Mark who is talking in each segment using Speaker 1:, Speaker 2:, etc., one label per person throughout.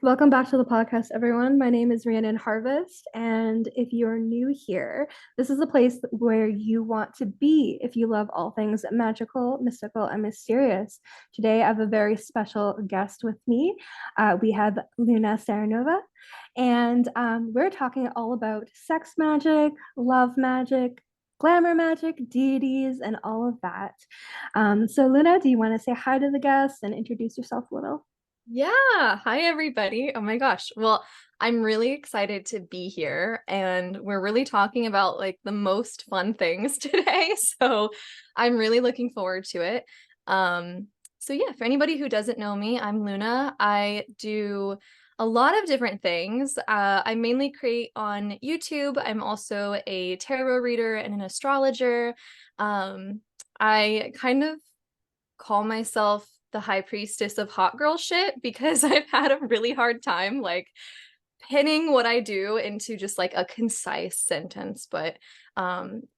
Speaker 1: Welcome back to the podcast, everyone. My name is Rhiannon Harvest, and if you're new here, this is a place where you want to be if you love all things magical, mystical, and mysterious. Today, I have a very special guest with me. We have Luna Seranova, and we're talking all about sex magic, love magic, glamour magic, deities, and all of that. So, Luna, do you want to say hi to the guests and introduce yourself a little?
Speaker 2: Yeah. Hi, everybody. Oh my gosh. Well, I'm really excited to be here, and we're really talking about like the most fun things today. So I'm really looking forward to it. So yeah, for anybody who doesn't know me, I'm Luna. I do a lot of different things. I mainly create on YouTube. I'm also a tarot reader and an astrologer. Um, I kind of call myself the high priestess of hot girl shit because I've had a really hard time like pinning what I do into just like a concise sentence. But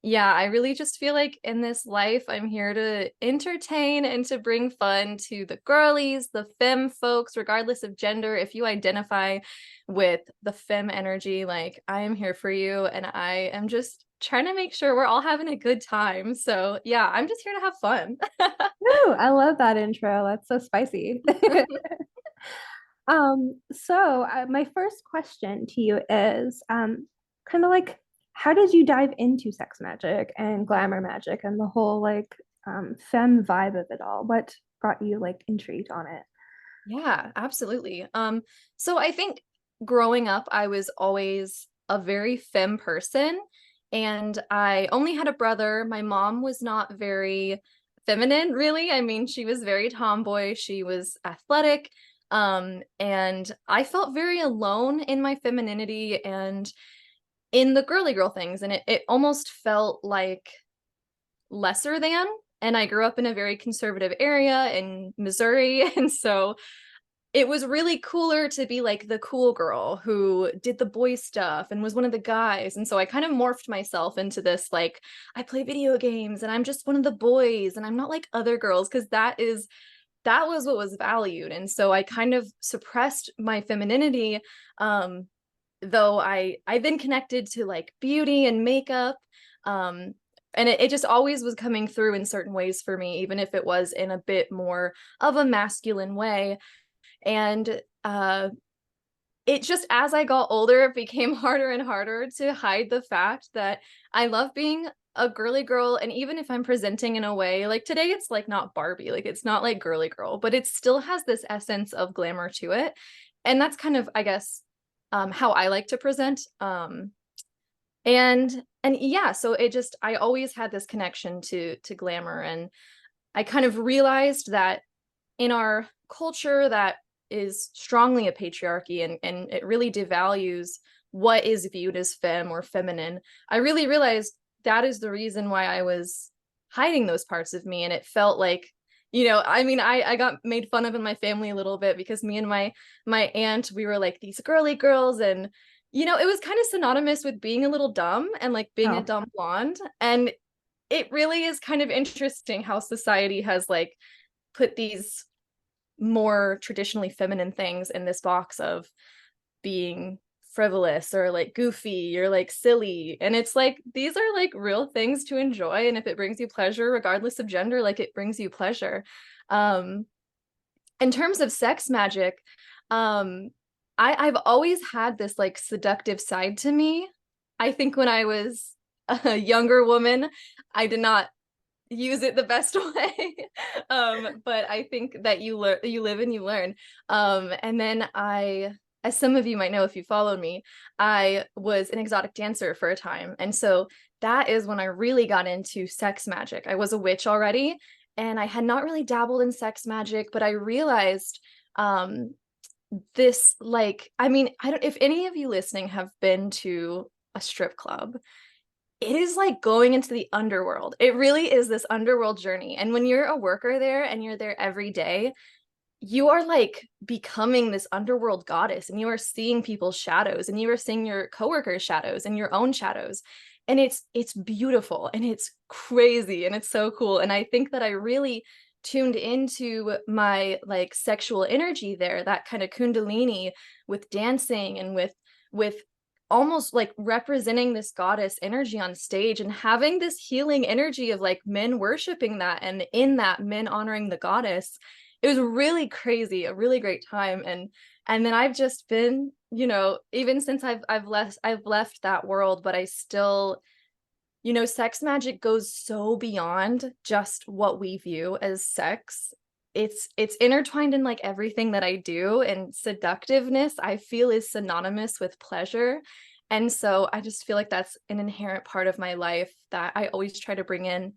Speaker 2: yeah, I really just feel like in this life I'm here to entertain and to bring fun to the girlies, the femme folks, regardless of gender. If you identify with the femme energy, like I am here for you, and I am just trying to make sure we're all having a good time. So yeah, I'm just here to have fun.
Speaker 1: Ooh, I love that intro. That's so spicy. My first question to you is kind of like, how did you dive into sex magic and glamour magic and the whole like femme vibe of it all? What got you like intrigued on it?
Speaker 2: Yeah, absolutely. So I think growing up, I was always a very femme person, and I only had a brother. My mom was not very feminine, really. I mean, she was very tomboy. She was athletic. And I felt very alone in my femininity and in the girly girl things. And it almost felt like lesser than. And I grew up in a very conservative area in Missouri. And so it was really cooler to be like the cool girl who did the boy stuff and was one of the guys. And so I kind of morphed myself into this like, I play video games and I'm just one of the boys and I'm not like other girls, because that was what was valued. And so I kind of suppressed my femininity, um though I then connected to like beauty and makeup, um and it just always was coming through in certain ways for me, even if it was in a bit more of a masculine way. And it just, as I got older, it became harder and harder to hide the fact that I love being a girly girl. And even if I'm presenting in a way like today, it's like not Barbie, like it's not like girly girl, but it still has this essence of glamour to it. And that's kind of, I guess, how I like to present. And yeah, so it just, I always had this connection to glamour. And I kind of realized that in our culture that is strongly a patriarchy, and it really devalues what is viewed as femme or feminine, I really realized that is the reason why I was hiding those parts of me. And it felt like, I mean, I got made fun of in my family a little bit because me and my aunt, we were like these girly girls. And it was kind of synonymous with being a little dumb and like being a
Speaker 1: Oh,
Speaker 2: dumb blonde. And it really is kind of interesting how society has like put these more traditionally feminine things in this box of being frivolous or like goofy or like silly. And it's like these are like real things to enjoy, and if it brings you pleasure regardless of gender, like it brings you pleasure. um in terms of sex magic, um I've always had this like seductive side to me. I think when I was a younger woman, I did not use it the best way. But I think that you live and you learn. And then as some of you might know if you followed me, I was an exotic dancer for a time. And so that is when I really got into sex magic. I was a witch already, and I had not really dabbled in sex magic, but I realized um this, like, I mean, I don't, if any of you listening have been to a strip club, it is like going into the underworld. It really is this underworld journey. And when you're a worker there and you're there every day, you are like becoming this underworld goddess, and you are seeing people's shadows, and you are seeing your coworkers' shadows and your own shadows. And it's beautiful and it's crazy and it's so cool. And I think that I really tuned into my like sexual energy there, that kind of kundalini with dancing and with almost like representing this goddess energy on stage and having this healing energy of like men worshiping that, and in that men honoring the goddess. It was really crazy, a really great time. And then I've just been, you know, even since I've left that world, but I still, you know, sex magic goes so beyond just what we view as sex. It's intertwined in like everything that I do, and seductiveness I feel is synonymous with pleasure. And so I just feel like that's an inherent part of my life that I always try to bring in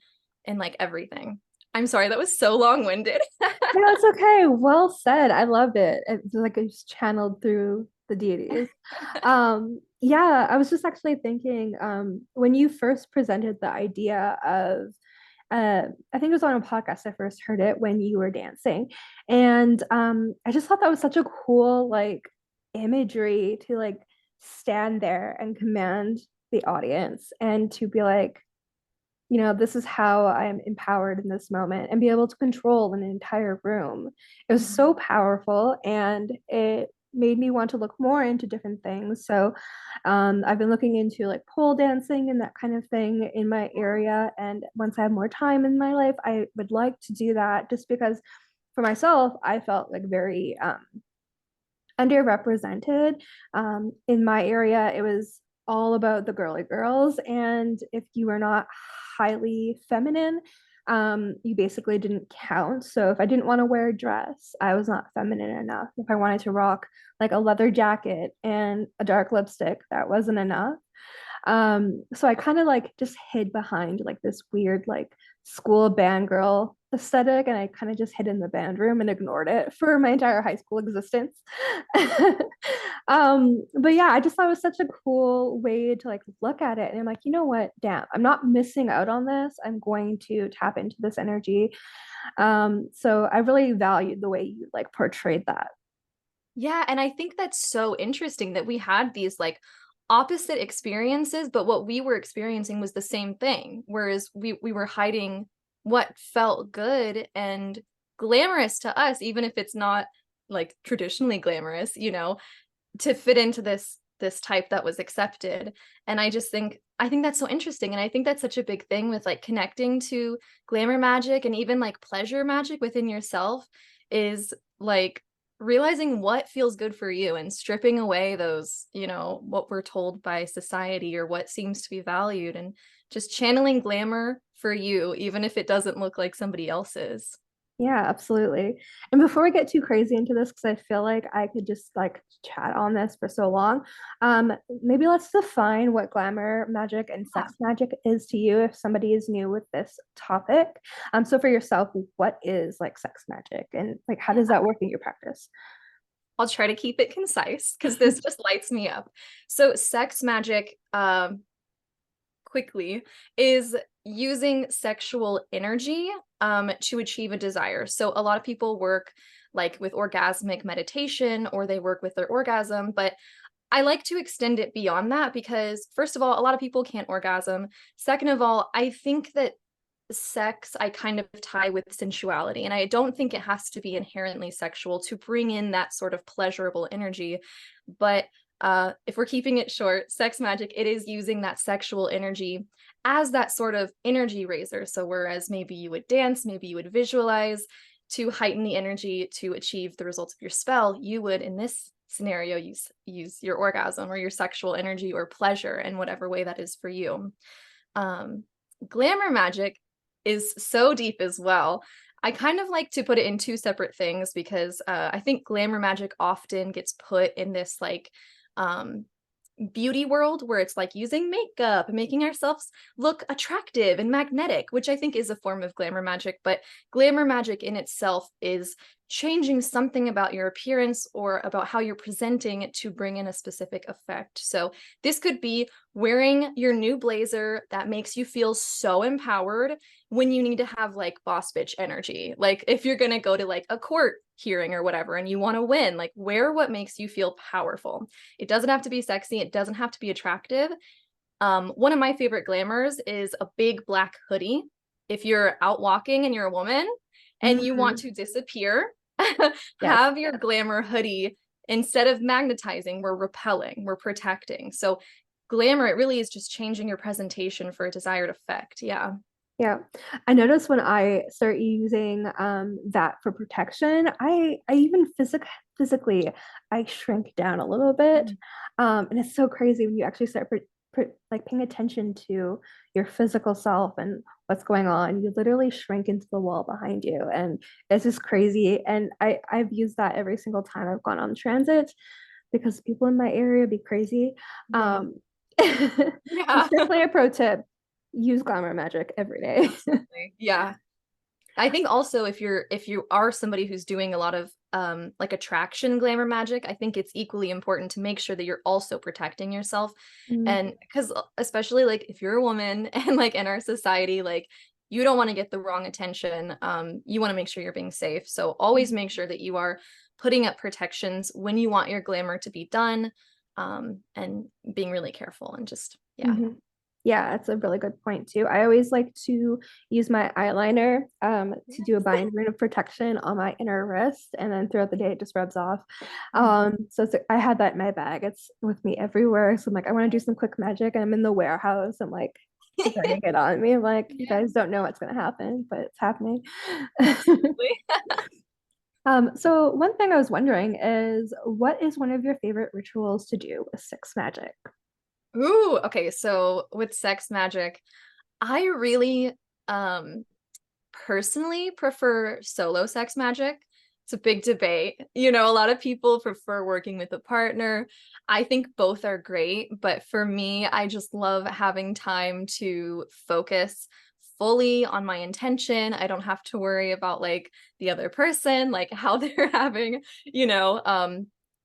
Speaker 2: like everything. I'm sorry, that was so long-winded.
Speaker 1: No, it's okay. Well said. I loved it. It's like it's channeled through the deities. Yeah, I was just actually thinking, when you first presented the idea of, I think it was on a podcast I first heard it when you were dancing. And I just thought that was such a cool like imagery to like stand there and command the audience and to be like, you know, this is how I am empowered in this moment and be able to control an entire room. It was so powerful, and it made me want to look more into different things. So I've been looking into like pole dancing and that kind of thing in my area. And once I have more time in my life, I would like to do that just because for myself, I felt like very underrepresented. In my area, it was all about the girly girls. And if you were not highly feminine, you basically didn't count. So if I didn't want to wear a dress, I was not feminine enough. If I wanted to rock like a leather jacket and a dark lipstick, that wasn't enough. So I kind of like just hid behind like this weird like school band girl aesthetic, and I kind of just hid in the band room and ignored it for my entire high school existence. But yeah, I just thought it was such a cool way to like look at it. And I'm like, you know what? Damn, I'm not missing out on this. I'm going to tap into this energy. So I really valued the way you like portrayed that.
Speaker 2: Yeah, and I think that's so interesting that we had these like opposite experiences, but what we were experiencing was the same thing. Whereas we were hiding what felt good and glamorous to us, even if it's not like traditionally glamorous, you know, to fit into this type that was accepted. And I think that's so interesting. And I think that's such a big thing with like connecting to glamour magic and even like pleasure magic within yourself, is like realizing what feels good for you and stripping away those, you know, what we're told by society or what seems to be valued, and just channeling glamour for you, even if it doesn't look like somebody else's.
Speaker 1: Yeah, absolutely. And before we get too crazy into this, because I feel like I could just like chat on this for so long, maybe let's define what glamour magic and
Speaker 2: Yeah.
Speaker 1: sex magic is to you if somebody is new with this topic. So for yourself, what is like sex magic and like how does that work in your practice?
Speaker 2: I'll try to keep it concise because this just lights me up. So sex magic, quickly, is using sexual energy to achieve a desire. So a lot of people work like with orgasmic meditation, or they work with their orgasm, but I like to extend it beyond that because, first of all, a lot of people can't orgasm. Second of all, I think that sex I kind of tie with sensuality, and I don't think it has to be inherently sexual to bring in that sort of pleasurable energy. But if we're keeping it short, sex magic, it is using that sexual energy as that sort of energy raiser. So whereas maybe you would dance, maybe you would visualize to heighten the energy to achieve the results of your spell, you would in this scenario use your orgasm or your sexual energy or pleasure in whatever way that is for you. um Glamour magic is so deep as well. I kind of like to put it in two separate things because I think glamour magic often gets put in this like um beauty world where it's like using makeup and making ourselves look attractive and magnetic, which I think is a form of glamour magic. But glamour magic in itself is changing something about your appearance or about how you're presenting to bring in a specific effect. So this could be wearing your new blazer that makes you feel so empowered when you need to have like boss bitch energy. Like if you're going to go to like a court hearing or whatever and you want to win, like wear what makes you feel powerful. It doesn't have to be sexy. It doesn't have to be attractive. One of my favorite glamours is a big black hoodie. If you're out walking and you're a woman, and you want
Speaker 1: Mhm.
Speaker 2: to disappear,
Speaker 1: Yes.
Speaker 2: have your glamour hoodie. Instead of magnetizing, we're repelling, we're protecting. So glamour, it really is just changing your presentation for a desired effect. Yeah.
Speaker 1: Yeah. I noticed when I start using that for protection, I even physically I shrink down a little bit.
Speaker 2: Mhm.
Speaker 1: And it's so crazy when you actually start like paying attention to your physical self and what's going on. You literally shrink into the wall behind you. And it's just crazy. And I've used that every single time I've gone on transit because people in my area be crazy.
Speaker 2: Yeah.
Speaker 1: Um, it's
Speaker 2: Yeah.
Speaker 1: definitely a pro tip. Use Glamour Magic every day.
Speaker 2: Absolutely. Yeah. I think also if you are somebody who's doing a lot of like attraction glamour magic, I think it's equally important to make sure that you're also protecting yourself.
Speaker 1: Mm,
Speaker 2: And because especially like if you're a woman and like in our society, like you don't want to get the wrong attention. You want to make sure you're being safe. So always make sure that you are putting up protections when you want your glamour to be done, and being really careful and just yeah.
Speaker 1: mhm. Yeah, that's a really good point too. I always like to use my eyeliner to do a bind of protection on my inner wrist, and then throughout the day it just rubs off. So I had that in my bag. It's with me everywhere. So I'm like, I want to do some quick magic, and I'm in the warehouse. I'm like, she's starting to get on me. I'm like, you
Speaker 2: Yeah,
Speaker 1: guys don't know what's gonna happen, but it's happening.
Speaker 2: absolutely.
Speaker 1: So one thing I was wondering is, what is one of your favorite rituals to do with sex magic?
Speaker 2: Ooh, okay. So with sex magic, I really um personally prefer solo sex magic. It's a big debate. You know, a lot of people prefer working with a partner. I think both are great, but for me, I just love having time to focus fully on my intention. I don't have to worry about like the other person, like how they're having, you know.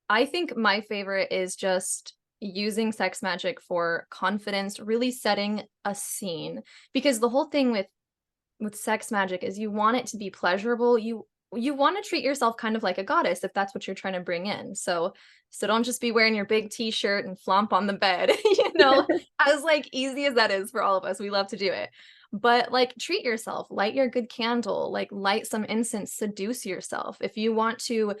Speaker 2: I think my favorite is just using sex magic for confidence, really setting a scene because the whole thing with sex magic is you want it to be pleasurable. You want to treat yourself kind of like a goddess if that's what you're trying to bring in. So don't just be wearing your big t-shirt and flomp on the bed, you know, as like easy as that is for all of us. We love to do it. But like treat yourself, light your good candle, like light some incense, seduce yourself. If you want to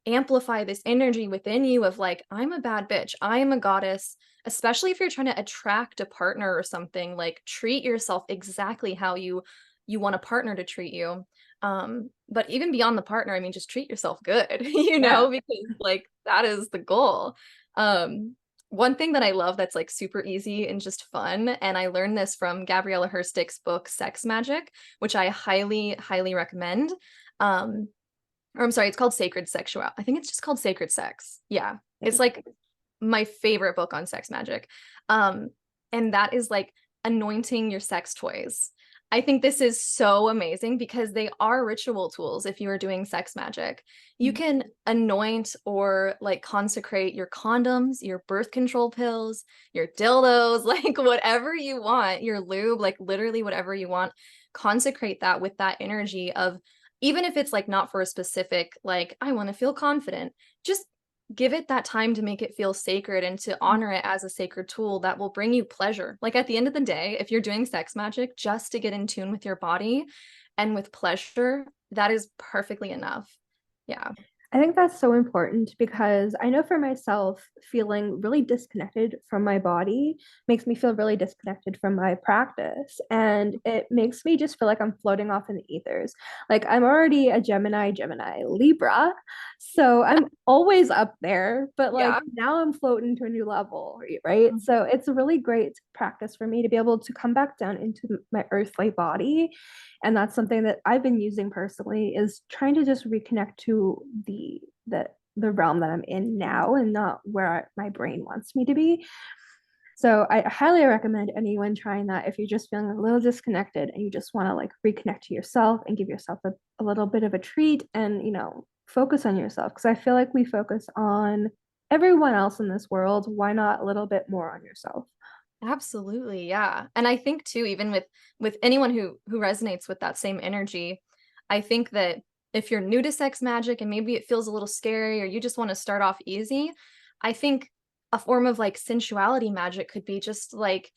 Speaker 2: amplify this energy within you of like, I'm a bad bitch, I am a goddess, especially if you're trying to attract a partner or something, like treat yourself exactly how you want a partner to treat you. But even beyond the partner, I mean, just treat yourself good, you
Speaker 1: Yeah.
Speaker 2: know, because like that is the goal. Um, One thing that I love that's like super easy and just fun, and I learned this from Gabriella Herstick's book Sex Magic, which I highly, highly recommend. Um, or I'm sorry, it's called Sacred Sexual. I think it's just called Sacred Sex. Yeah. It's like my favorite book on sex magic. Um, and that is like anointing your sex toys. I think this is so amazing because they are ritual tools if you are doing sex magic. You can anoint or like consecrate your condoms, your birth control pills, your dildos, like whatever you want, your lube, like literally whatever you want. Consecrate that with that energy of even if it's like not for a specific, like, I want to feel confident, just give it that time to make it feel sacred and to honor it as a sacred tool that will bring you pleasure. Like at the end of the day, if you're doing sex magic just to get in tune with your body and with pleasure, that is perfectly enough. Yeah.
Speaker 1: I think that's so important because I know for myself, feeling really disconnected from my body makes me feel really disconnected from my practice. And it makes me just feel like I'm floating off in the ethers. Like I'm already a Gemini, Libra. So I'm always up there, but like
Speaker 2: Yeah.
Speaker 1: now I'm floating to a new level, right?
Speaker 2: Mhm.
Speaker 1: So it's a really great practice for me to be able to come back down into my earthly body, and that's something that I've been using personally, is trying to just reconnect to the realm that I'm in now and not where my brain wants me to be. So I highly recommend anyone trying that if you're just feeling a little disconnected and you just want to like reconnect to yourself and give yourself a little bit of a treat, and focus on yourself, because I feel like we focus on everyone else in this world. Why not a little bit more on yourself?
Speaker 2: Absolutely. Yeah. And I think too, even with anyone who resonates with that same energy, I think that if you're new to sex magic and maybe it feels a little scary or you just want to start off easy, I think a form of like sensuality magic could be just like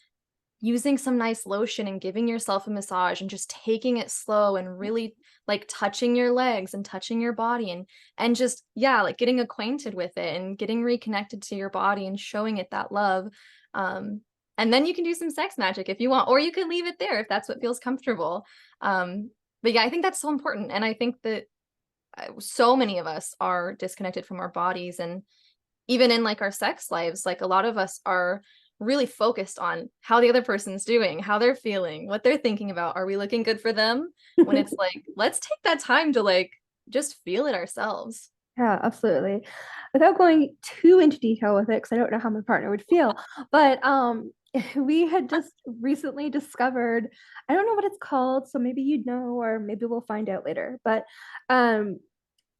Speaker 2: using some nice lotion and giving yourself a massage and just taking it slow and really like touching your legs and touching your body and just yeah, like getting acquainted with it and getting reconnected to your body and showing it that love. Um and then you can do some sex magic if you want, or you can leave it there if that's what feels comfortable. But yeah, I think that's so important. And I think that so many of us are disconnected from our bodies, and even in like our sex lives, like a lot of us are really focused on how the other person's doing, how they're feeling, what they're thinking about. Are we looking good for them? When it's like, let's take that time to like just feel it ourselves.
Speaker 1: Yeah, absolutely. Without going too into detail with it, because I don't know how my partner would feel, but we had just recently discovered, I don't know what it's called, so maybe you'd know, or maybe we'll find out later. But um,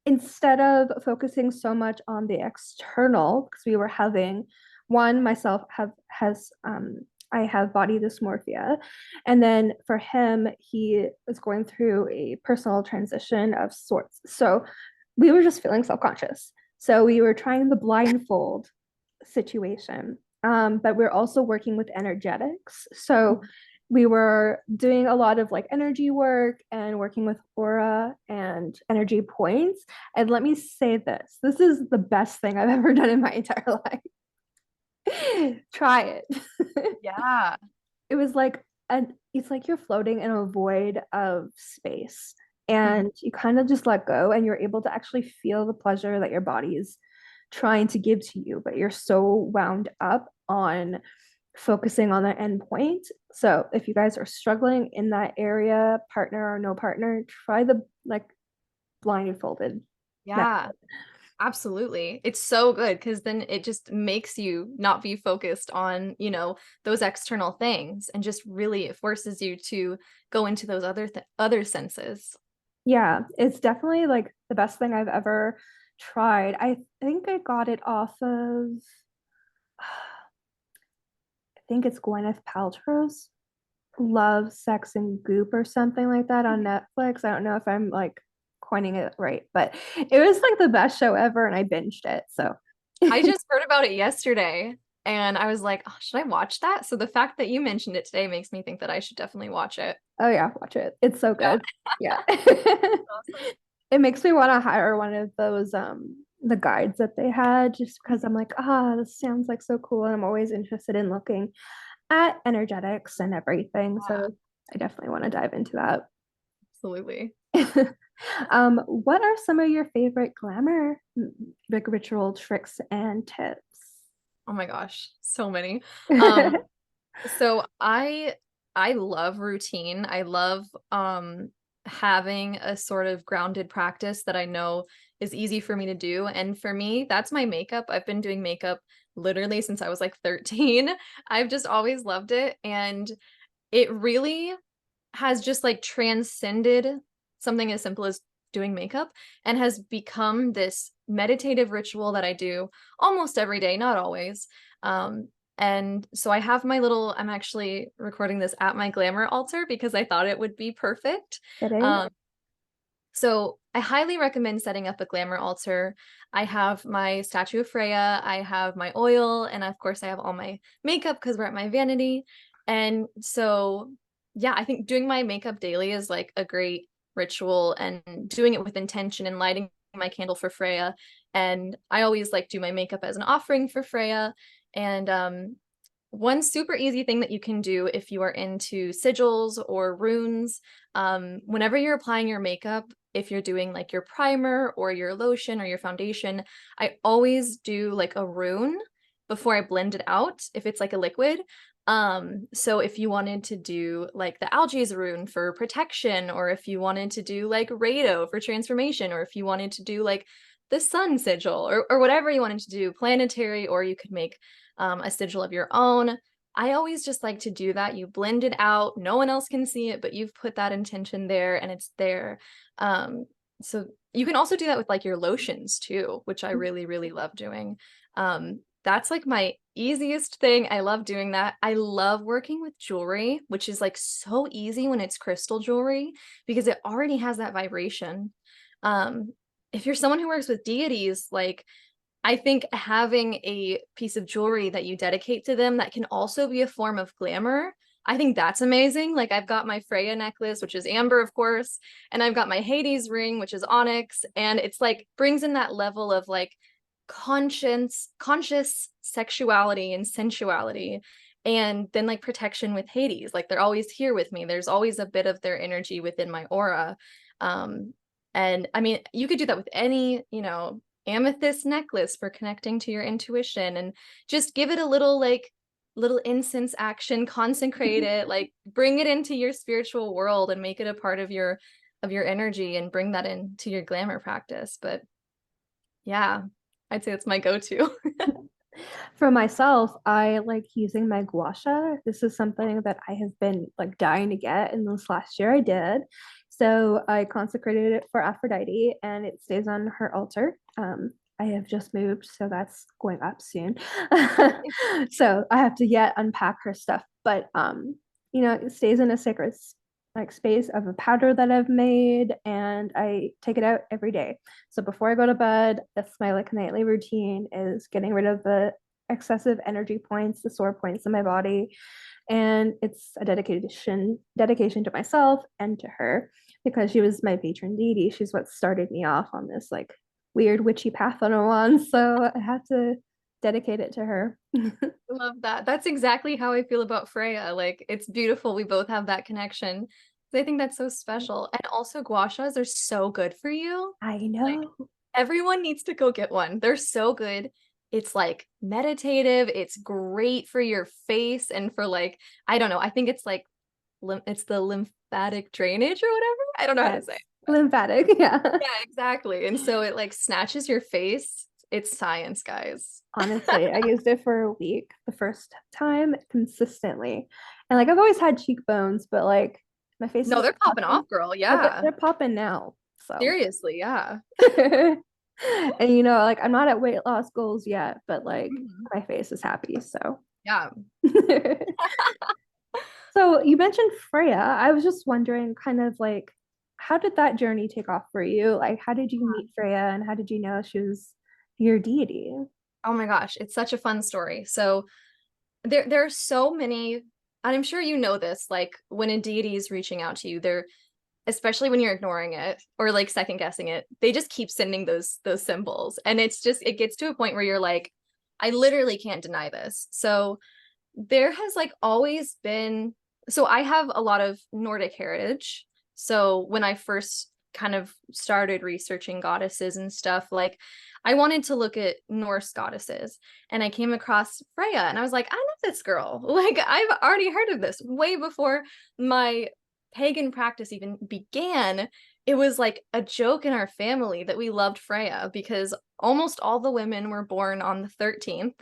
Speaker 1: instead of focusing so much on the external, because we were having one, myself have has I have body dysmorphia, and then for him, he is going through a personal transition of sorts. So we were just feeling self-conscious. So we were trying the blindfold situation. But we're also working with energetics. So we were doing a lot of like energy work and working with aura and energy points. And let me say this is the best thing I've ever done in my entire life. Try it.
Speaker 2: Yeah.
Speaker 1: It was like it's like you're floating in a void of space,
Speaker 2: Mhm.
Speaker 1: and you kind of just let go and you're able to actually feel the pleasure that your body is trying to give to you, but you're so wound up on focusing on the end point. So if you guys are struggling in that area, partner or no partner, try the like blindfolded
Speaker 2: Yeah.
Speaker 1: method.
Speaker 2: Absolutely. It's so good because then it just makes you not be focused on, those external things, and just really it forces you to go into those other senses.
Speaker 1: Yeah, it's definitely like the best thing I've ever tried. I think I got it off of I think it's Gwyneth Paltrow's Love, Sex, and Goop or something like that on Netflix. I don't know if I'm like coining it right, but it was like the best show ever and I binged it. So,
Speaker 2: I just heard about it yesterday and I was like, oh, should I watch that? So the fact that you mentioned it today makes me think that I should definitely watch it.
Speaker 1: oh yeah, watch it. It's so
Speaker 2: Yeah.
Speaker 1: good. Yeah.
Speaker 2: Awesome.
Speaker 1: It makes me want to hire one of those the guides that they had just because I'm like, this sounds like so cool. And I'm always interested in looking at energetics and everything.
Speaker 2: Yeah,
Speaker 1: So I definitely want to dive into that.
Speaker 2: absolutely.
Speaker 1: What are some of your favorite glamour like ritual tricks and tips?
Speaker 2: Oh my gosh, so many. Um, so I love routine. I love having a sort of grounded practice that I know is easy for me to do. And for me, that's my makeup. I've been doing makeup literally since I was like 13. I've just always loved it. And it really has just like transcended something as simple as doing makeup and has become this meditative ritual that I do almost every day, not always. And so I have I'm actually recording this at my glamour altar because I thought it would be perfect.
Speaker 1: Kidding?
Speaker 2: Um, so I highly recommend setting up a glamour altar. I have my statue of Freya, I have my oil, and of course I have all my makeup because we're at my vanity. And so, yeah, I think doing my makeup daily is like a great ritual, and doing it with intention and lighting my candle for Freya. And I always like do my makeup as an offering for Freya. And one super easy thing that you can do if you are into sigils or runes, whenever you're applying your makeup, if you're doing like your primer or your lotion or your foundation, I always do like a rune before I blend it out if it's like a liquid. So if you wanted to do like the algae's rune for protection, or if you wanted to do like Rado for transformation, or if you wanted to do like the sun sigil, or whatever you wanted to do, planetary, or you could make a sigil of your own. I always just like to do that. You blend it out. No one else can see it, but you've put that intention there and it's there. Um, so you can also do that with like your lotions too, which I really, really love doing. That's like my easiest thing. I love doing that. I love working with jewelry, which is like so easy when it's crystal jewelry because it already has that vibration. Um, if you're someone who works with deities, like I think having a piece of jewelry that you dedicate to them that can also be a form of glamour I think that's amazing. Like I've got my Freya necklace, which is amber, of course, and I've got my Hades ring, which is onyx, and it's like brings in that level of like conscious sexuality and sensuality. And then like protection with Hades. Like they're always here with me. There's always a bit of their energy within my aura. Um, and I mean, you could do that with any, amethyst necklace for connecting to your intuition and just give it a little incense action, consecrate it, like bring it into your spiritual world and make it a part of your energy and bring that into your glamour practice. But yeah, I'd say it's my go-to.
Speaker 1: For myself, I like using my gua sha. This is something that I have been like dying to get, and this last year I did. So I consecrated it for Aphrodite, and it stays on her altar. I have just moved, so that's going up soon. So I have to yet unpack her stuff, but it stays in a sacred like space of a powder that I've made, and I take it out every day. So before I go to bed, that's my like nightly routine is getting rid of the excessive energy points, the sore points in my body. And it's a dedication to myself and to her because she was my patron deity. She's what started me off on this like weird witchy path on a one. So I had to dedicate it to her.
Speaker 2: Love that. That's exactly how I feel about Freya. Like it's beautiful. We both have that connection. I think that's so special. And also gua shas are so good for you.
Speaker 1: I
Speaker 2: Like
Speaker 1: know.
Speaker 2: everyone needs to go get one. They're so good. It's like meditative. It's great for your face and for like, I don't know. I think it's like it's the lymphatic drainage or whatever. I don't know how to
Speaker 1: Yes.
Speaker 2: say it.
Speaker 1: Lymphatic. Yeah.
Speaker 2: Yeah, exactly. And so it like snatches your face. It's science, guys.
Speaker 1: Honestly, I used it for a week the first time consistently. And like I've always had cheekbones, but like my face is
Speaker 2: No,
Speaker 1: just
Speaker 2: they're popping
Speaker 1: popping.
Speaker 2: off, girl.
Speaker 1: Oh,
Speaker 2: Yeah.
Speaker 1: they're popping now. So
Speaker 2: Seriously, yeah.
Speaker 1: and like I'm not at weight loss goals yet, but like
Speaker 2: Mhm.
Speaker 1: my face is happy. So
Speaker 2: Yeah.
Speaker 1: so you mentioned Freya. I was just wondering kind of like how did that journey take off for you? Like how did you meet Freya and how did you know she was your deity?
Speaker 2: Oh my gosh, it's such a fun story. So there are so many, and I'm sure you know this, like when a deity is reaching out to you, they're especially when you're ignoring it or like second guessing it, they just keep sending those symbols. And it's just it gets to a point where you're like, I literally can't deny this. So there has like always been, so I have a lot of Nordic heritage. So when I first kind of started researching goddesses and stuff, like I wanted to look at Norse goddesses and I came across Freya and I was like, I know this girl. Like I've already heard of this way before my pagan practice even began. It was like a joke in our family that we loved Freya because almost all the women were born on the 13th.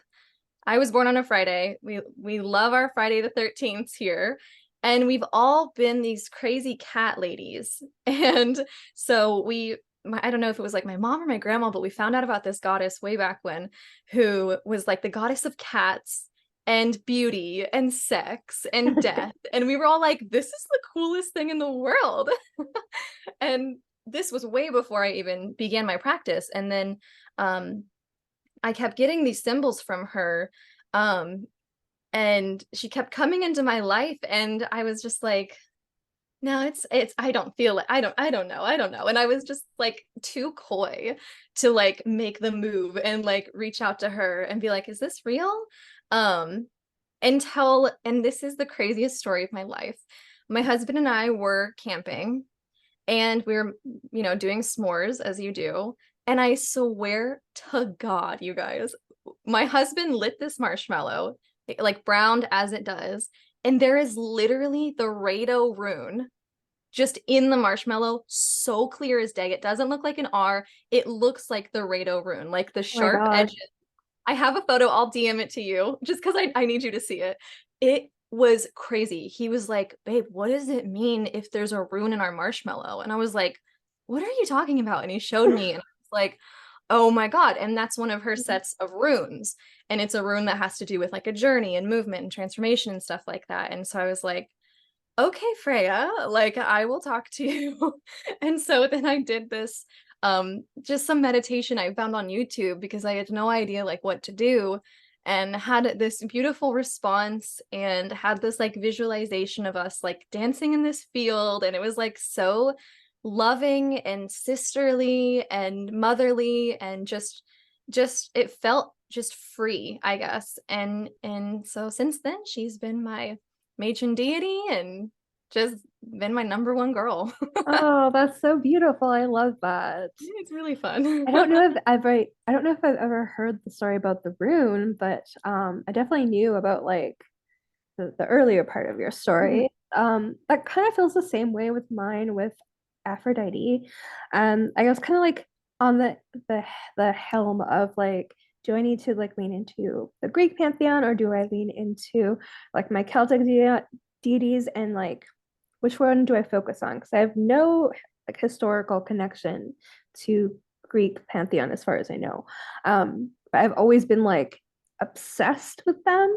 Speaker 2: I was born on a Friday. We love our Friday the 13th here. And we've all been these crazy cat ladies. And so I don't know if it was like my mom or my grandma, but we found out about this goddess way back when, who was like the goddess of cats and beauty and sex and death. And we were all like, this is the coolest thing in the world. And this was way before I even began my practice. And then I kept getting these symbols from her. Um, and she kept coming into my life and I was just like, no, it's I don't feel it. I don't know. And I was just like too coy to like make the move and like reach out to her and be like, is this real? Um, and this is the craziest story of my life. My husband and I were camping and we were, doing s'mores as you do. And I swear to God, you guys, my husband lit this marshmallow, like browned as it does, and there is literally the Rado rune just in the marshmallow, so clear as day. It doesn't look like an R. It looks like the Rado rune, like the
Speaker 1: Oh my
Speaker 2: sharp
Speaker 1: God.
Speaker 2: edges. I have a photo. I'll DM it to you just because I need you to see it. It was crazy. He was like, babe, what does it mean if there's a rune in our marshmallow? And I was like, what are you talking about? And he showed me, and I was like, oh my God. And that's one of her sets of runes. And it's a rune that has to do with like a journey and movement and transformation and stuff like that. And so I was like, okay, Freya, like I will talk to you. And so then I did this just some meditation I found on YouTube because I had no idea like what to do. and had this beautiful response and had this like visualization of us like dancing in this field, and it was like so loving and sisterly and motherly, and just it felt just free, I guess. And so since then she's been my matron deity and just been my number one girl.
Speaker 1: Oh, that's so beautiful. I love that.
Speaker 2: It's really fun.
Speaker 1: I don't know if I've ever heard the story about the rune, but I definitely knew about like the earlier part of your
Speaker 2: Mhm.
Speaker 1: story. That kind of feels the same way with mine with Aphrodite. I was kind of like on the the helm of like, do I need to like lean into the Greek pantheon, or do I lean into like my Celtic deities, and like which one do I focus on? Because I have no like historical connection to Greek pantheon as far as I know. But I've always been like obsessed with them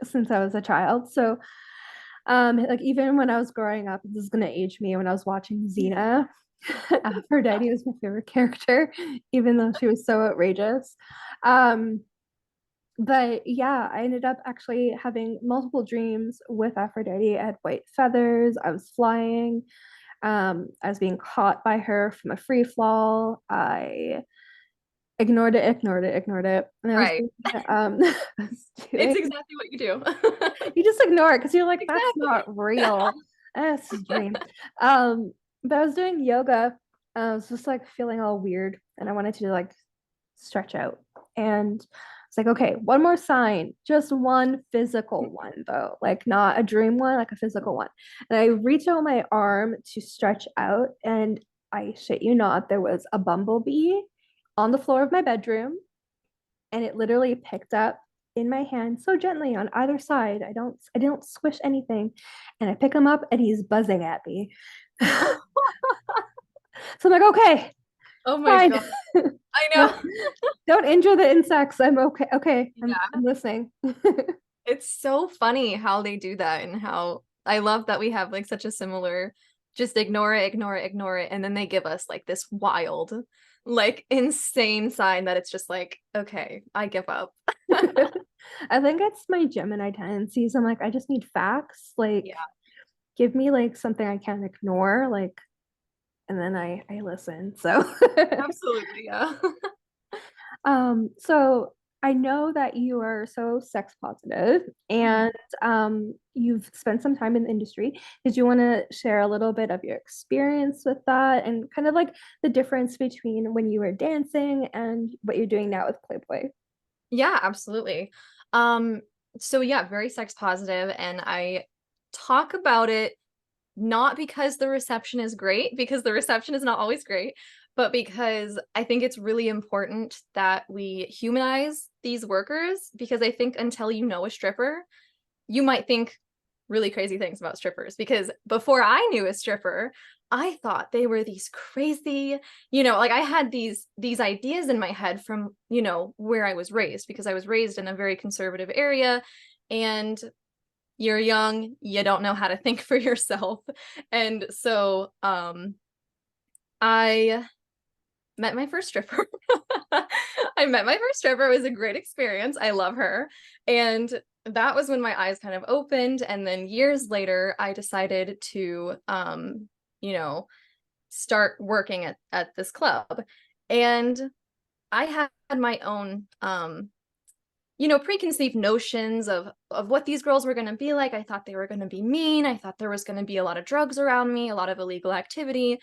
Speaker 1: since I was a child. So like even when I was growing up, this is gonna age me, when I was watching Xena, Aphrodite was my favorite character, even though she was so outrageous. Um, but yeah, I ended up actually having multiple dreams with Aphrodite. I had white feathers, I was flying, I was being caught by her from a free fall. I ignored it. And I was
Speaker 2: Right.
Speaker 1: doing, I was
Speaker 2: It's
Speaker 1: doing
Speaker 2: exactly what you do.
Speaker 1: you just ignore it because you're like, that's
Speaker 2: Exactly.
Speaker 1: not real. That's a dream. Um, but I was doing yoga. I was just like feeling all weird, and I wanted to like stretch out. And it's like, okay, one more sign, just one physical one though, like not a dream one, like a physical one. And I reached out my arm to stretch out, and I shit you not, there was a bumblebee on the floor of my bedroom, and it literally picked up in my hand so gently on either side. I didn't squish anything. And I pick him up and he's buzzing at me. So I'm like, okay,
Speaker 2: Oh my
Speaker 1: fine.
Speaker 2: God. I
Speaker 1: No,
Speaker 2: know.
Speaker 1: don't injure the insects. I'm okay. Okay,
Speaker 2: Yeah.
Speaker 1: I'm listening.
Speaker 2: It's so funny how they do that, and how I love that we have like such a similar just ignore it, ignore it, ignore it. And then they give us like this wild, like insane sign that it's just like, okay, I give up.
Speaker 1: I think it's my Gemini tendencies. I'm like, I just need facts. Like,
Speaker 2: Yeah,
Speaker 1: give me like something I can't ignore. Like, and then I listen. So
Speaker 2: absolutely. Yeah.
Speaker 1: So I know that you are so sex positive,
Speaker 2: Mhm.
Speaker 1: and you've spent some time in the industry. Did you want to share a little bit of your experience with that, and kind of like the difference between when you were dancing and what you're doing now with Playboy?
Speaker 2: Yeah, absolutely. Um, so yeah, very sex positive, and I talk about it not because the reception is great, because the reception is not always great, but because I think it's really important that we humanize these workers, because I think until you know a stripper, you might think really crazy things about strippers, because before I knew a stripper, I thought they were these crazy, like I had these ideas in my head from, where I was raised, because I was raised in a very conservative area, and you're young, you don't know how to think for yourself. And so I met my first stripper. I met my first stripper. It was a great experience. I love her. And that was when my eyes kind of opened. And then years later, I decided to, you know, start working at this club. And I had my own, preconceived notions of what these girls were going to be like. I thought they were going to be mean. I thought there was going to be a lot of drugs around me, a lot of illegal activity.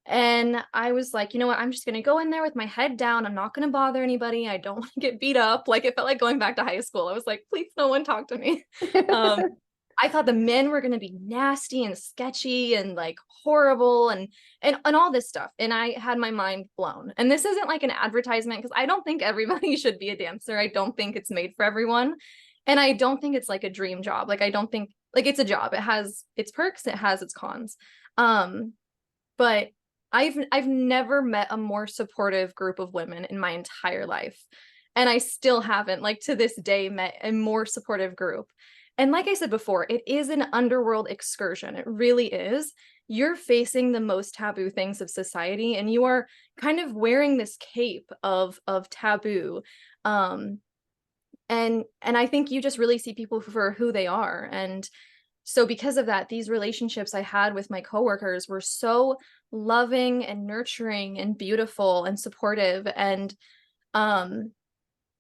Speaker 2: And I was like, you know what? I'm just going to go in there with my head down. I'm not going to bother anybody. I don't want to get beat up. Like it felt like going back to high school. I was like, please, no one talk to me. Um, I thought the men were going to be nasty and sketchy and like horrible and all this stuff. And I had my mind blown. And this isn't like an advertisement, because I don't think everybody should be a dancer. I don't think it's made for everyone. And I don't think it's like a dream job. Like I don't think like it's a job. It has its perks, it has its cons. Um, but I've never met a more supportive group of women in my entire life. And I still haven't, like to this day, met a more supportive group. And like I said before, it is an underworld excursion. It really is. You're facing the most taboo things of society, and you are kind of wearing this cape of taboo. Um, And I think you just really see people for who they are. And so because of that, these relationships I had with my coworkers were so loving and nurturing and beautiful and supportive. Um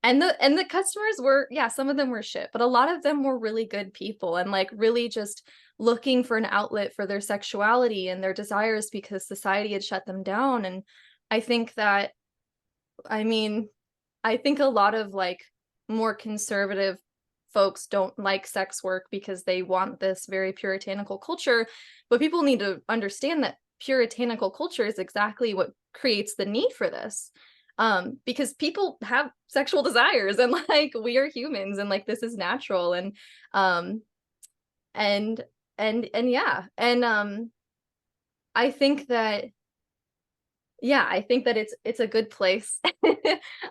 Speaker 2: and the customers were, yeah, some of them were shit, but a lot of them were really good people and like really just looking for an outlet for their sexuality and their desires because society had shut them down. And I think that, I mean, I think a lot of like more conservative folks don't like sex work because they want this very puritanical culture, but people need to understand that puritanical culture is exactly what creates the need for this. Because people have sexual desires and like we are humans and like this is natural. Um and and yeah. I think that, yeah, I think that it's a good place.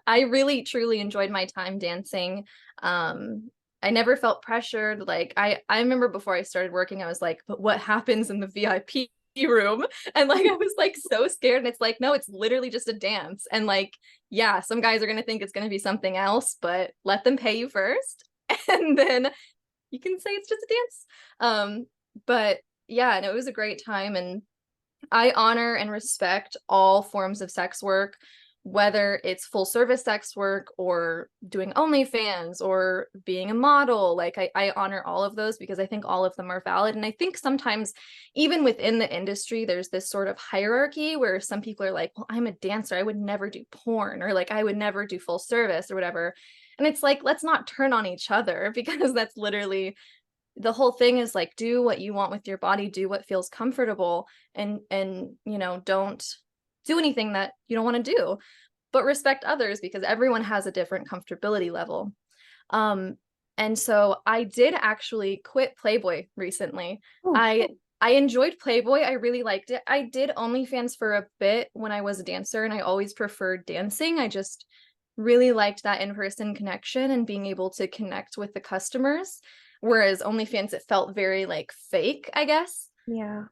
Speaker 2: I really truly enjoyed my time dancing. I never felt pressured. Like I remember before I started working, I was like, but what happens in the VIP room? And like I was like so scared. And it's like, no, it's literally just a dance. And like, yeah, some guys are gonna think it's gonna be something else, but let them pay you first. And then you can say it's just a dance. But yeah, and it was a great time. And I honor and respect all forms of sex work, whether it's full service sex work or doing OnlyFans or being a model. Like I honor all of those because I think all of them are valid. And I think sometimes even within the industry, there's this sort of hierarchy where some people are like, well, I'm a dancer. I would never do porn, or like I would never do full service or whatever. And it's like, let's not turn on each other because that's literally the whole thing is like do what you want with your body, do what feels comfortable, and you know, don't do anything that you don't want to do, but respect others because everyone has a different comfortability level. um and so I did actually quit Playboy recently.
Speaker 1: Oh,
Speaker 2: I enjoyed Playboy. I really liked it. I did OnlyFans for a bit when I was a dancer, and I always preferred dancing. I just really liked that in-person connection and being able to connect with the customers. Whereas OnlyFans, it felt very like fake, I guess.
Speaker 1: yeah.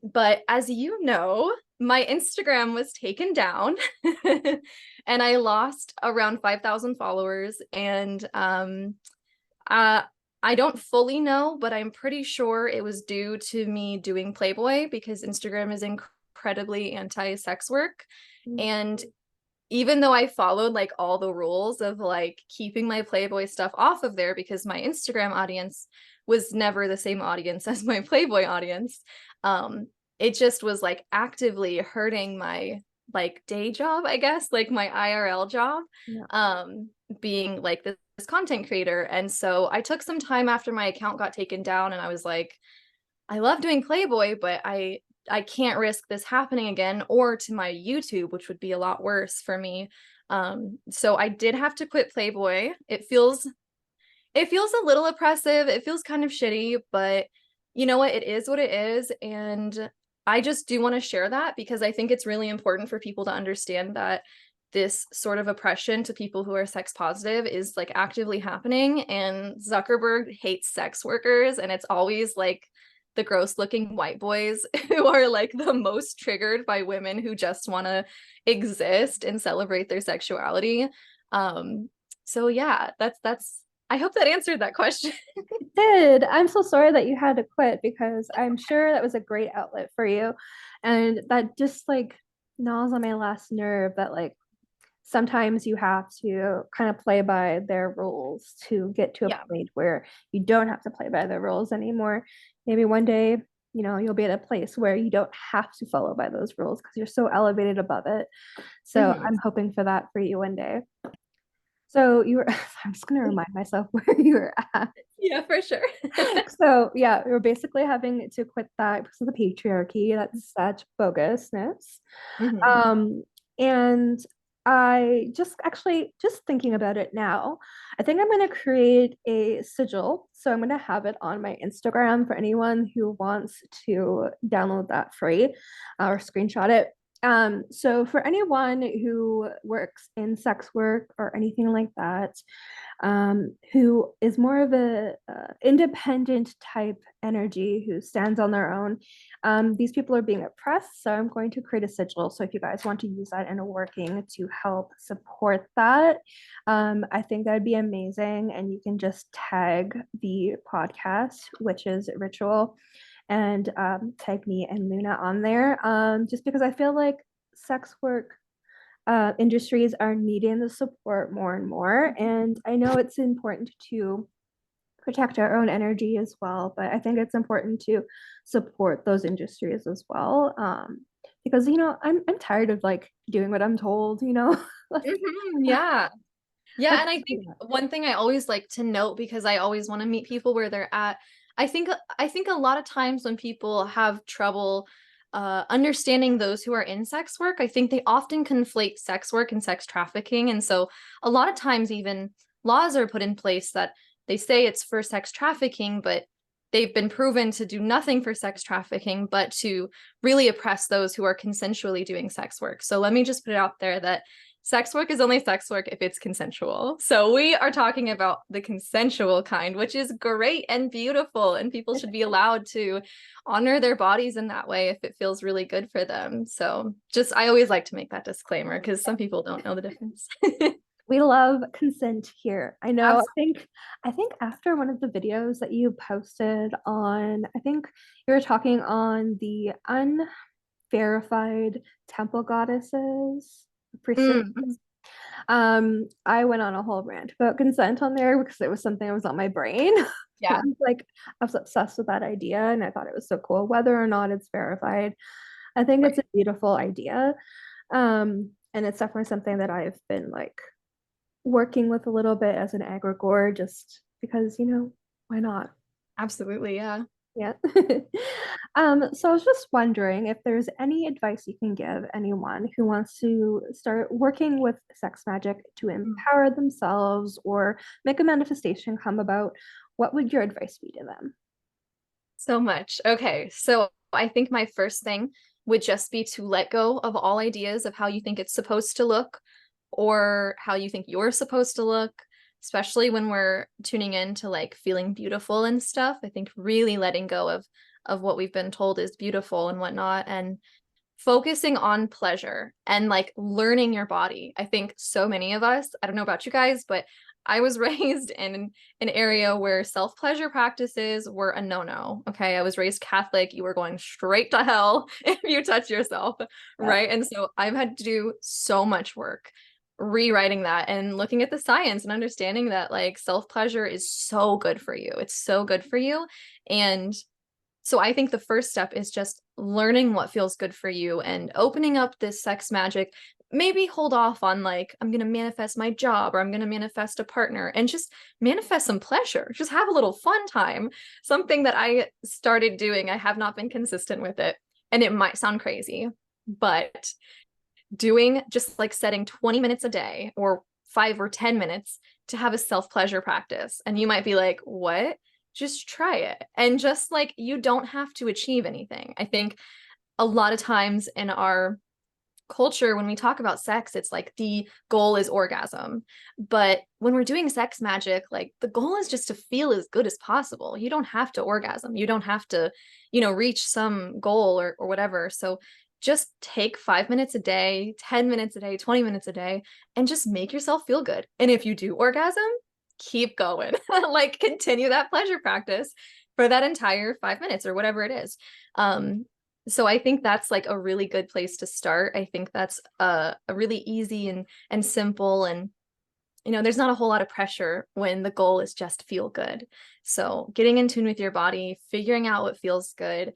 Speaker 2: But as you know, my Instagram was taken down and I lost around 5,000 followers. And uh, I don't fully know, but I'm pretty sure it was due to me doing Playboy because Instagram is incredibly anti-sex work.
Speaker 1: Mm.
Speaker 2: And even though I followed like all the rules of like keeping my Playboy stuff off of there because my Instagram audience was never the same audience as my Playboy audience, it just was like actively hurting my like day job, I guess, like my IRL job,
Speaker 1: Yeah.
Speaker 2: being like this content creator. And so I took some time after my account got taken down and I was like, I love doing Playboy, but I can't risk this happening again or to my YouTube, which would be a lot worse for me. So I did have to quit Playboy. It feels a little oppressive. It feels kind of shitty, but you know what? It is what it is. And I just do want to share that because I think it's really important for people to understand that this sort of oppression to people who are sex positive is like actively happening. And Zuckerberg hates sex workers. And it's always like the gross looking white boys who are like the most triggered by women who just want to exist and celebrate their sexuality. So yeah, that's I hope that answered that question.
Speaker 1: Did. I'm so sorry that you had to quit because I'm sure that was a great outlet for you. And that just like gnaws on my last nerve that like sometimes you have to kind of play by their rules to get to a
Speaker 2: Yeah.
Speaker 1: point where you don't have to play by their rules anymore. Maybe one day, you'll be at a place where you don't have to follow by those rules because you're so elevated above it. So
Speaker 2: Hmm.
Speaker 1: I'm hoping for that for you one day. So you were, I'm just going to remind myself where you were at.
Speaker 2: Yeah, for sure.
Speaker 1: So yeah, we were basically having to quit that because of the patriarchy. That's such bogusness.
Speaker 2: Hmm.
Speaker 1: Um, and I just thinking about it now, I think I'm going to create a sigil. So I'm going to have it on my Instagram for anyone who wants to download that free or screenshot it. So for anyone who works in sex work or anything like that, who is more of a independent type energy who stands on their own, these people are being oppressed. So I'm going to create a sigil. So if you guys want to use that in a working to help support that, I think that'd be amazing. And you can just tag the podcast, which is Ritual, and tag me and Luna on there, just because I feel like sex work industries are needing the support more and more. And I know it's important to protect our own energy as well, but I think it's important to support those industries as well. Because I'm tired of like doing what I'm told,
Speaker 2: Yeah. Yeah,
Speaker 1: Let's
Speaker 2: and I
Speaker 1: do
Speaker 2: think
Speaker 1: that.
Speaker 2: one thing I always like to note, because I always want to meet people where they're at. I think a lot of times when people have trouble understanding those who are in sex work, I think they often conflate sex work and sex trafficking. And so a lot of times even laws are put in place that they say it's for sex trafficking, but they've been proven to do nothing for sex trafficking, but to really oppress those who are consensually doing sex work. So let me just put it out there that sex work is only sex work if it's consensual. So we are talking about the consensual kind, which is great and beautiful, and people should be allowed to honor their bodies in that way if it feels really good for them. So just, I always like to make that disclaimer because some people don't know the difference.
Speaker 1: We love consent here. I know,
Speaker 2: Absolutely.
Speaker 1: I think after one of the videos that you posted on, I think you were talking on the unverified temple goddesses, priestess.
Speaker 2: Mm,
Speaker 1: I went on a whole rant about consent on there because it was something that was on my brain. I
Speaker 2: yeah,
Speaker 1: was like, I was obsessed with that idea and I thought it was so cool, whether or not it's verified. I think it's
Speaker 2: right.
Speaker 1: a beautiful idea. And it's definitely something that I've been like working with a little bit as an egregore just because, why not?
Speaker 2: Absolutely. Yeah.
Speaker 1: Yeah. So I was just wondering if there's any advice you can give anyone who wants to start working with sex magic to
Speaker 2: Mm.
Speaker 1: empower themselves or make a manifestation come about. What would your advice be to them?
Speaker 2: So much. Okay. So I think my first thing would just be to let go of all ideas of how you think it's supposed to look or how you think you're supposed to look, especially when we're tuning in to like feeling beautiful and stuff. I think really letting go of what we've been told is beautiful and whatnot, and focusing on pleasure and like learning your body. I think so many of us, I don't know about you guys, but I was raised in an area where self-pleasure practices were a no-no. Okay. I was raised Catholic. You were going straight to hell if you touch yourself.
Speaker 1: Yeah.
Speaker 2: Right. And so I've had to do so much work rewriting that and looking at the science and understanding that like self-pleasure is so good for you. It's so good for you. And so I think the first step is just learning what feels good for you and opening up this sex magic. Maybe hold off on like, I'm going to manifest my job or I'm going to manifest a partner, and just manifest some pleasure. Just have a little fun time. Something that I started doing, I have not been consistent with it. And it might sound crazy, but doing just like setting 20 minutes a day or 5 or 10 minutes to have a self pleasure practice. And you might be like, what? Just try it. And just like, you don't have to achieve anything. I think a lot of times in our culture, when we talk about sex, it's like the goal is orgasm. But when we're doing sex magic, like the goal is just to feel as good as possible. You don't have to orgasm. You don't have to, reach some goal or whatever. So just take 5 minutes a day, 10 minutes a day, 20 minutes a day, and just make yourself feel good. And if you do orgasm, keep going. Like continue that pleasure practice for that entire 5 minutes or whatever it is. So I think that's like a really good place to start. I think that's a really easy and simple, and there's not a whole lot of pressure when the goal is just feel good. So getting in tune with your body, figuring out what feels good,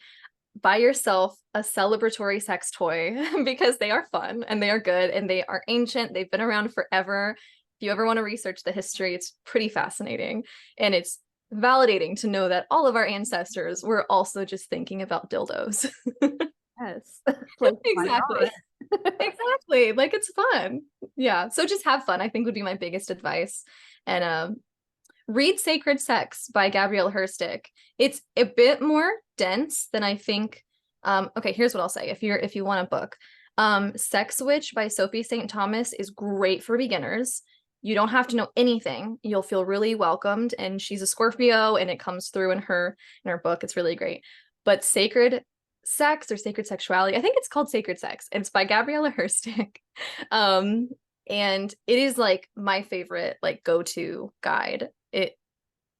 Speaker 2: buy yourself a celebratory sex toy because they are fun and they are good and they are ancient. They've been around forever. If you ever want to research the history, it's pretty fascinating, and it's validating to know that all of our ancestors were also just thinking about dildos.
Speaker 1: Yes. Like, why
Speaker 2: Exactly.
Speaker 1: not?
Speaker 2: Exactly. Like it's fun. Yeah. So just have fun, I think would be my biggest advice. And read Sacred Sex by Gabrielle Herstick. It's a bit more dense than I think. Okay, here's what I'll say. If you want a book, Sex Witch by Sophie St. Thomas is great for beginners. You don't have to know anything. You'll feel really welcomed. And she's a Scorpio, and it comes through in her book. It's really great. But Sacred Sex or Sacred Sexuality, I think it's called Sacred Sex. It's by Gabriella Herstick. Um, and it is like my favorite like go-to guide. It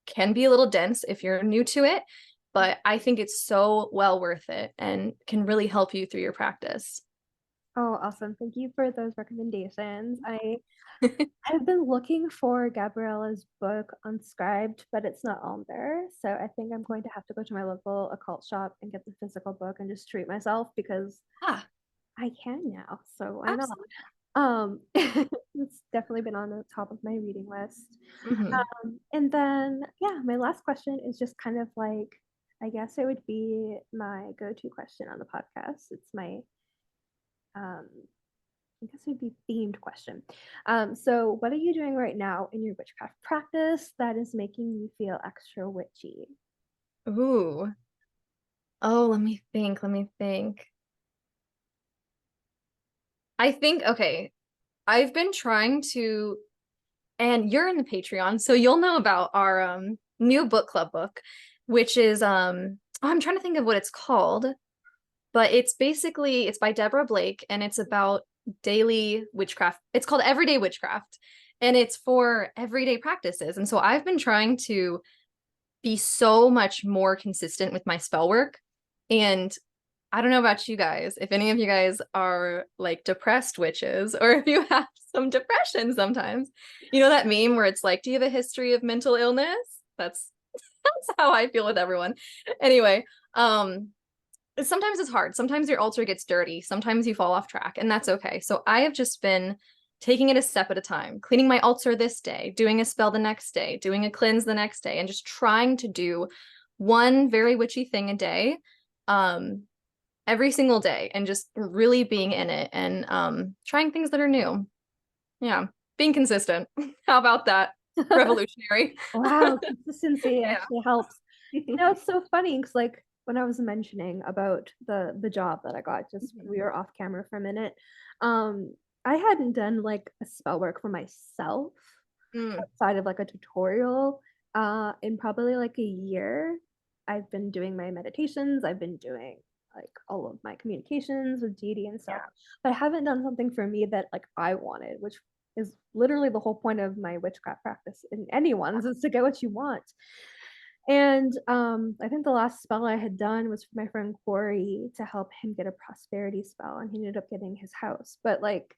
Speaker 2: can be a little dense if you're new to it, but I think it's so well worth it and can really help you through your practice.
Speaker 1: Oh, awesome. Thank you for those recommendations. I've been looking for Gabriella's book Unscribed, but it's not on there. So I think I'm going to have to go to my local occult shop and get the physical book and just treat myself because
Speaker 2: Ah,
Speaker 1: I can now. So why not?
Speaker 2: absolutely.
Speaker 1: It's definitely been on the top of my reading list.
Speaker 2: Mhm.
Speaker 1: And then, yeah, my last question is just kind of like, I guess it would be my go-to question on the podcast. It's my, um, I guess it would be themed question. So what are you doing right now in your witchcraft practice that is making you feel extra witchy?
Speaker 2: Ooh. Oh, let me think. Let me think. I think, okay, I've been trying to, and you're in the Patreon, so you'll know about our new book club book, which is oh, I'm trying to think of what it's called, but it's basically it's by Deborah Blake and it's about daily witchcraft. It's called Everyday Witchcraft and it's for everyday practices. And so I've been trying to be so much more consistent with my spell work. And I don't know about you guys, if any of you guys are like depressed witches, or if you have some depression sometimes. You know that meme where it's like, do you have a history of mental illness? That's that's how I feel with everyone. Anyway, sometimes it's hard. Sometimes your altar gets dirty. Sometimes you fall off track, and that's okay. So I have just been taking it a step at a time, cleaning my altar this day, doing a spell the next day, doing a cleanse the next day, and just trying to do one very witchy thing a day, um, every single day, and just really being in it and trying things that are new. Yeah, being consistent. How about that? Revolutionary.
Speaker 1: Wow, consistency
Speaker 2: Yeah.
Speaker 1: actually helps. It's so funny because like when I was mentioning about the job that I got, just we were off camera for a minute. Um, I hadn't done like a spell work for myself
Speaker 2: Mm,
Speaker 1: outside of like a tutorial in probably like a year. I've been doing my meditations, I've been doing like all of my communications with deity and stuff,
Speaker 2: yeah.
Speaker 1: but I haven't done something for me that like I wanted, which is literally the whole point of my witchcraft practice in anyone's is to get what you want. And I think the last spell I had done was for my friend Corey to help him get a prosperity spell, and he ended up getting his house. But like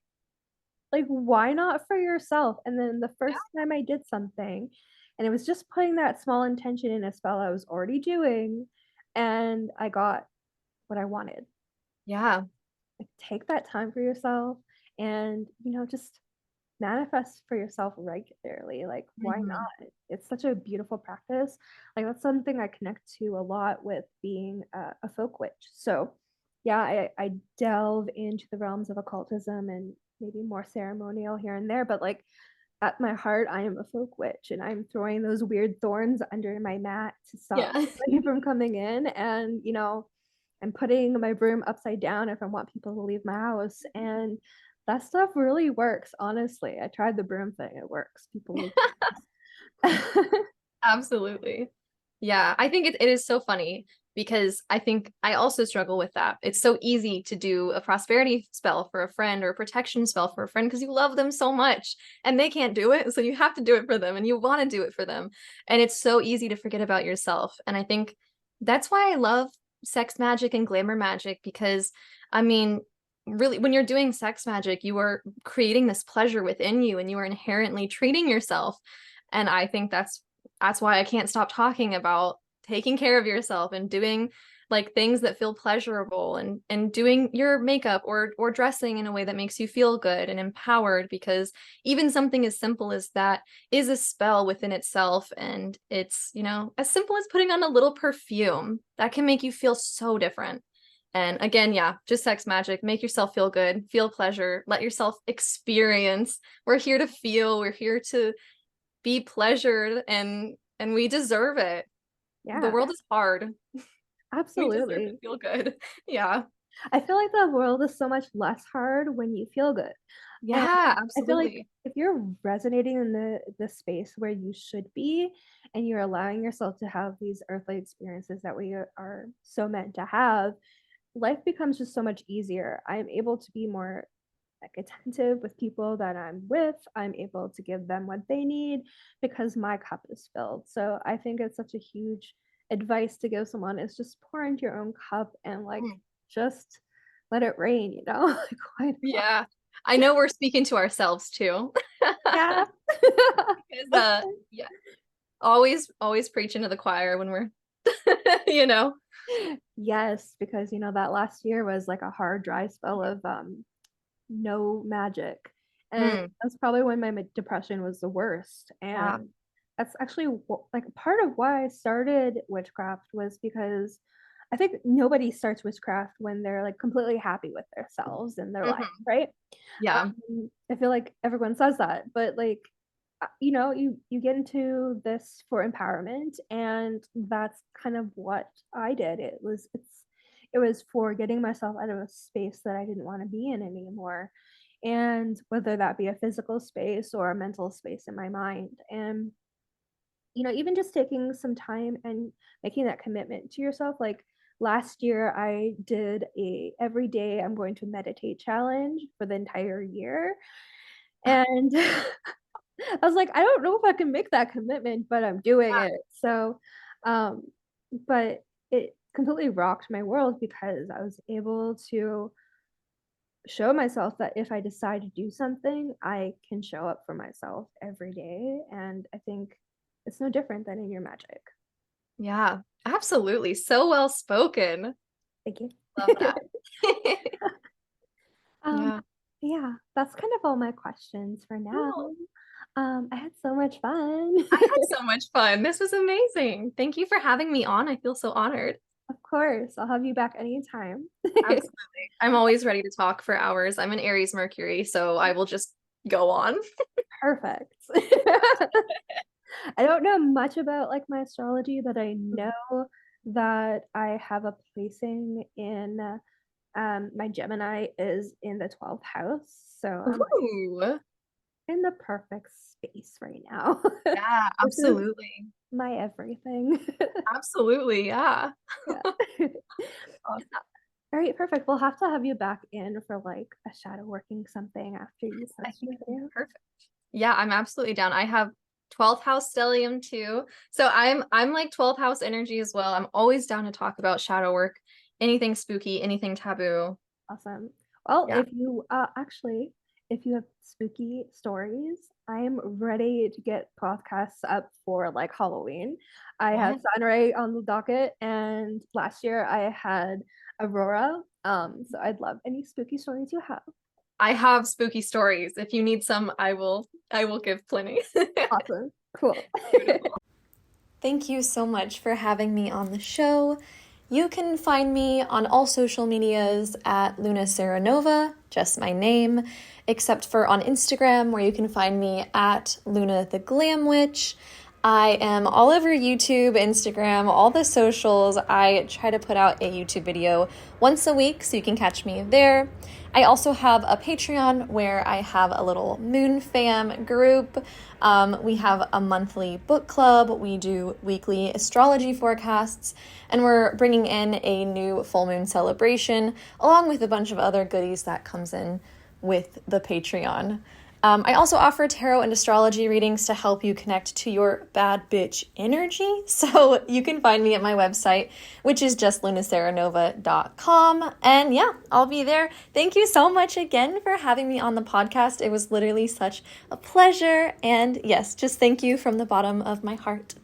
Speaker 1: why not for yourself? And then the first time I did something, and it was just putting that small intention in a spell I was already doing, and I got what I wanted.
Speaker 2: Yeah.
Speaker 1: Like take that time for yourself and just manifest for yourself regularly. Like why
Speaker 2: Mhm.
Speaker 1: not? It's such a beautiful practice. Like that's something I connect to a lot with being a folk witch. So yeah, I delve into the realms of occultism and maybe more ceremonial here and there, but like at my heart, I am a folk witch and I'm throwing those weird thorns under my mat to stop
Speaker 2: Yeah.
Speaker 1: anybody from coming in. And, I'm putting my broom upside down if I want people to leave my house. And that stuff really works, honestly. I tried the broom thing, it works. People leave my house.
Speaker 2: Absolutely. Yeah, I think it is so funny because I think I also struggle with that. It's so easy to do a prosperity spell for a friend or a protection spell for a friend because you love them so much and they can't do it. So you have to do it for them and you want to do it for them. And it's so easy to forget about yourself. And I think that's why I love sex magic and glamour magic because, I mean, really, when you're doing sex magic, you are creating this pleasure within you and you are inherently treating yourself. And I think that's why I can't stop talking about taking care of yourself and doing like things that feel pleasurable and doing your makeup or dressing in a way that makes you feel good and empowered because even something as simple as that is a spell within itself and it's, as simple as putting on a little perfume that can make you feel so different. And again, yeah, just sex magic, make yourself feel good, feel pleasure, let yourself experience. We're here to feel, we're here to be pleasured and we deserve it. The
Speaker 1: Yeah,
Speaker 2: world is hard. We deserve to
Speaker 1: absolutely.
Speaker 2: feel good. Yeah.
Speaker 1: I feel like the world is so much less hard when you feel good. And
Speaker 2: Yeah,
Speaker 1: I feel like
Speaker 2: absolutely.
Speaker 1: if you're resonating in the space where you should be and you're allowing yourself to have these earthly experiences that we are so meant to have, life becomes just so much easier. I'm able to be more like attentive with people that I'm with. I'm able to give them what they need because my cup is filled. So I think it's such a huge advice to give someone is just pour into your own cup and like
Speaker 2: Mm.
Speaker 1: just let it rain, you know? Like why not?
Speaker 2: Yeah. I know we're speaking to ourselves too.
Speaker 1: Yeah.
Speaker 2: Because
Speaker 1: Okay.
Speaker 2: yeah, always preaching to the choir when we're you know.
Speaker 1: Yes, because that last year was like a hard dry spell of no magic. And
Speaker 2: Mm,
Speaker 1: that's probably when my depression was the worst.
Speaker 2: yeah.
Speaker 1: And that's actually like part of why I started witchcraft was because I think nobody starts witchcraft when they're like completely happy with themselves and their life,
Speaker 2: Mhm.
Speaker 1: right?
Speaker 2: Yeah.
Speaker 1: I feel like everyone says that, but like you get into this for empowerment, and that's kind of what I did. It was for getting myself out of a space that I didn't want to be in anymore, and whether that be a physical space or a mental space in my mind. And even just taking some time and making that commitment to yourself. Like last year, I did a every day I'm going to meditate challenge for the entire year. And I was like, I don't know if I can make that commitment, but I'm doing it. So, um, but it completely rocked my world because I was able to show myself that if I decide to do something, I can show up for myself every day. And I think it's no different than in your magic.
Speaker 2: Yeah, absolutely. So well spoken.
Speaker 1: Thank you.
Speaker 2: Love that.
Speaker 1: um,
Speaker 2: Yeah.
Speaker 1: yeah, that's kind of all my questions for now.
Speaker 2: Cool.
Speaker 1: I had so much fun.
Speaker 2: I had so much fun. This was amazing. Thank you for having me on. I feel so honored.
Speaker 1: Of course, I'll have you back anytime.
Speaker 2: Absolutely. I'm always ready to talk for hours. I'm an Aries Mercury, so I will just go on.
Speaker 1: Perfect. I don't know much about like my astrology, but I know that I have a placing in my Gemini is in the 12th house. So I'm like
Speaker 2: Ooh.
Speaker 1: in the perfect space right now.
Speaker 2: Yeah,
Speaker 1: This is
Speaker 2: absolutely.
Speaker 1: my everything.
Speaker 2: Absolutely. Yeah.
Speaker 1: Yeah.
Speaker 2: Awesome.
Speaker 1: All right, perfect. We'll have to have you back in for like a shadow working something after you
Speaker 2: I
Speaker 1: post
Speaker 2: think
Speaker 1: your
Speaker 2: it'd be
Speaker 1: video.
Speaker 2: perfect. Yeah, I'm absolutely down. I have 12th house stellium too. So I'm like 12th house energy as well. I'm always down to talk about shadow work, anything spooky, anything taboo.
Speaker 1: Awesome. Well,
Speaker 2: Yeah.
Speaker 1: if you actually, if you have spooky stories, I am ready to get podcasts up for like Halloween. I have
Speaker 2: Yeah.
Speaker 1: Sunray on the docket, and last year I had Aurora. So I'd love any spooky stories you have.
Speaker 2: I have spooky stories. If you need some, I will give plenty.
Speaker 1: Awesome. Cool.
Speaker 2: Beautiful. Thank you so much for having me on the show. You can find me on all social medias at Luna Seranova, just my name, except for on Instagram, where you can find me at Luna the Glam Witch. I am all over YouTube, Instagram, all the socials. I try to put out a YouTube video once a week, so you can catch me there. I also have a Patreon where I have a little Moon Fam group. We have a monthly book club. We do weekly astrology forecasts, and we're bringing in a new full moon celebration, along with a bunch of other goodies that comes in with the Patreon. I also offer tarot and astrology readings to help you connect to your bad bitch energy. So you can find me at my website, which is just lunaseranova.com. And yeah, I'll be there. Thank you so much again for having me on the podcast. It was literally such a pleasure. And yes, just thank you from the bottom of my heart.